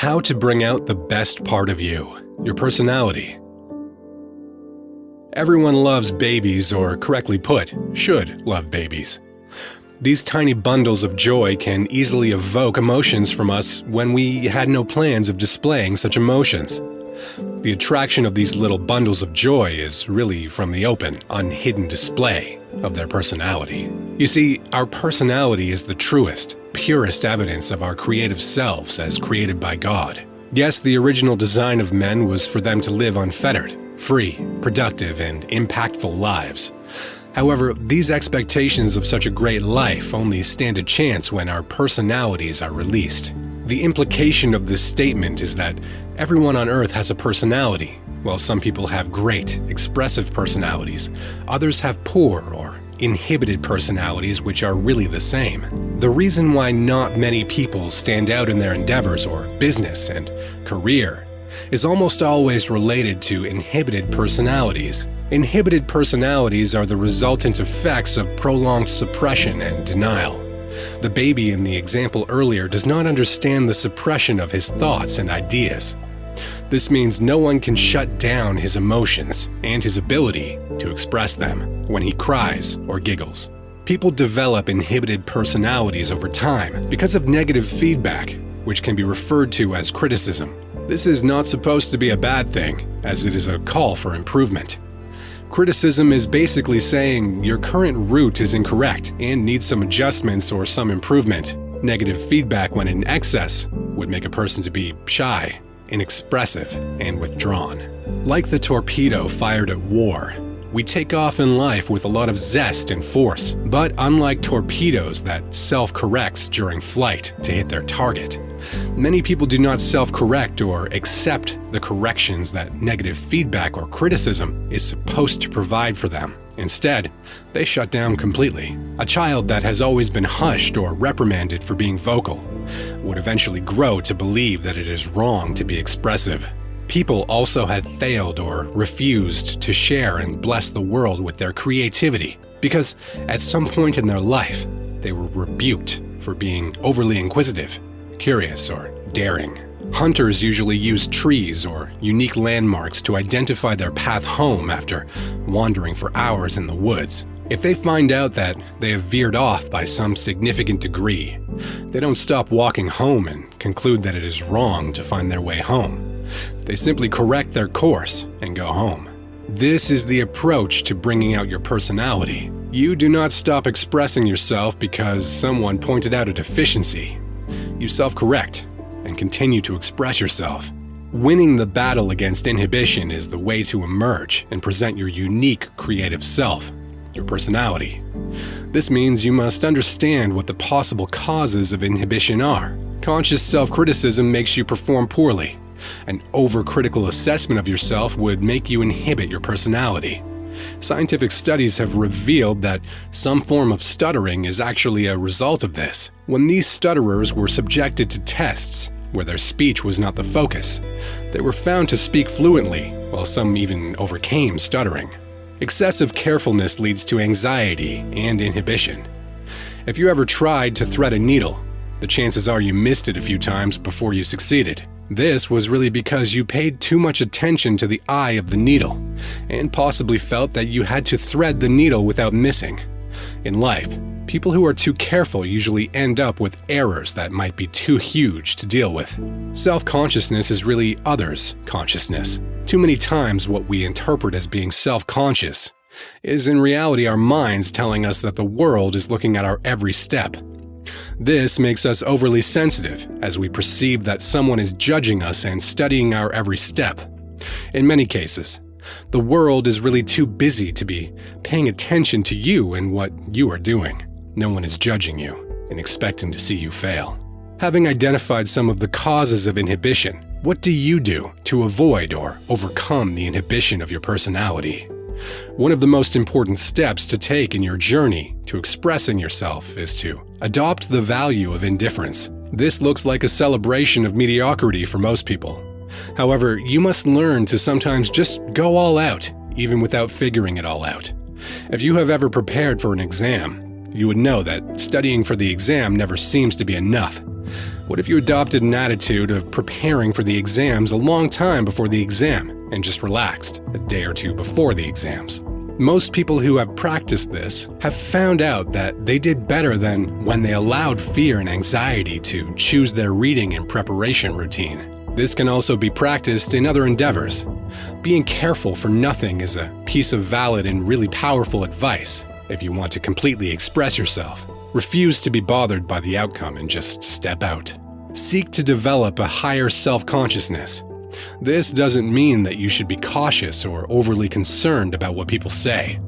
How to bring out the best part of you, your personality. Everyone loves babies, or correctly put, should love babies. These tiny bundles of joy can easily evoke emotions from us when we had no plans of displaying such emotions. The attraction of these little bundles of joy is really from the open, unhidden display of their personality. You see, our personality is the truest, purest evidence of our creative selves as created by God. Yes, the original design of men was for them to live unfettered, free, productive, and impactful lives. However, these expectations of such a great life only stand a chance when our personalities are released. The implication of this statement is that everyone on Earth has a personality. While some people have great, expressive personalities, others have poor or inhibited personalities which are really the same. The reason why not many people stand out in their endeavors or business and career is almost always related to inhibited personalities. Inhibited personalities are the resultant effects of prolonged suppression and denial. The baby in the example earlier does not understand the suppression of his thoughts and ideas. This means no one can shut down his emotions and his ability to express them when he cries or giggles. People develop inhibited personalities over time because of negative feedback, which can be referred to as criticism. This is not supposed to be a bad thing, as it is a call for improvement. Criticism is basically saying your current route is incorrect and needs some adjustments or some improvement. Negative feedback when in excess would make a person to be shy, inexpressive, and withdrawn. Like the torpedo fired at war, we take off in life with a lot of zest and force, but unlike torpedoes that self-corrects during flight to hit their target, many people do not self-correct or accept the corrections that negative feedback or criticism is supposed to provide for them. Instead, they shut down completely. A child that has always been hushed or reprimanded for being vocal would eventually grow to believe that it is wrong to be expressive. People also had failed or refused to share and bless the world with their creativity because at some point in their life, they were rebuked for being overly inquisitive, curious, or daring. Hunters usually use trees or unique landmarks to identify their path home after wandering for hours in the woods. If they find out that they have veered off by some significant degree, they don't stop walking home and conclude that it is wrong to find their way home. They simply correct their course and go home. This is the approach to bringing out your personality. You do not stop expressing yourself because someone pointed out a deficiency. You self-correct and continue to express yourself. Winning the battle against inhibition is the way to emerge and present your unique creative self, your personality. This means you must understand what the possible causes of inhibition are. Conscious self-criticism makes you perform poorly. An overcritical assessment of yourself would make you inhibit your personality. Scientific studies have revealed that some form of stuttering is actually a result of this. When these stutterers were subjected to tests where their speech was not the focus, they were found to speak fluently, while some even overcame stuttering. Excessive carefulness leads to anxiety and inhibition. If you ever tried to thread a needle, the chances are you missed it a few times before you succeeded. This was really because you paid too much attention to the eye of the needle, and possibly felt that you had to thread the needle without missing. In life, people who are too careful usually end up with errors that might be too huge to deal with. Self-consciousness is really others' consciousness. Too many times what we interpret as being self-conscious is in reality our minds telling us that the world is looking at our every step. This makes us overly sensitive as we perceive that someone is judging us and studying our every step. In many cases, the world is really too busy to be paying attention to you and what you are doing. No one is judging you and expecting to see you fail. Having identified some of the causes of inhibition, what do you do to avoid or overcome the inhibition of your personality? One of the most important steps to take in your journey to expressing yourself is to adopt the value of indifference. This looks like a celebration of mediocrity for most people. However, you must learn to sometimes just go all out, even without figuring it all out. If you have ever prepared for an exam, you would know that studying for the exam never seems to be enough. What if you adopted an attitude of preparing for the exams a long time before the exam and just relaxed a day or two before the exams? Most people who have practiced this have found out that they did better than when they allowed fear and anxiety to choose their reading and preparation routine. This can also be practiced in other endeavors. Being careful for nothing is a piece of valid and really powerful advice if you want to completely express yourself. Refuse to be bothered by the outcome and just step out. Seek to develop a higher self-consciousness. This doesn't mean that you should be cautious or overly concerned about what people say.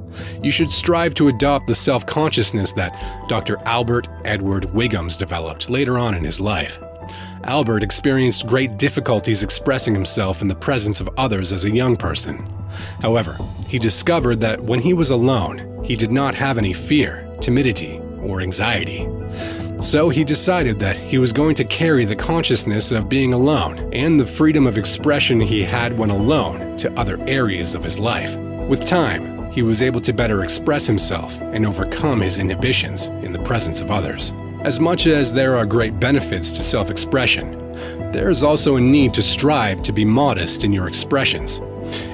You should strive to adopt the self-consciousness that Dr. Albert Edward Wiggums developed later on in his life. Albert experienced great difficulties expressing himself in the presence of others as a young person. However, he discovered that when he was alone, he did not have any fear, timidity, or anxiety. So he decided that he was going to carry the consciousness of being alone and the freedom of expression he had when alone to other areas of his life. With time, he was able to better express himself and overcome his inhibitions in the presence of others. As much as there are great benefits to self-expression, there is also a need to strive to be modest in your expressions.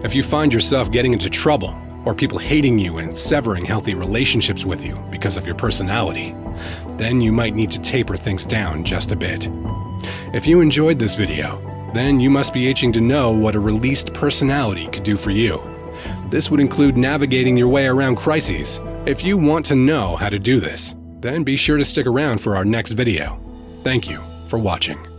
If you find yourself getting into trouble, or people hating you and severing healthy relationships with you because of your personality, then you might need to taper things down just a bit. If you enjoyed this video, then you must be itching to know what a released personality could do for you. This would include navigating your way around crises. If you want to know how to do this, then be sure to stick around for our next video. Thank you for watching.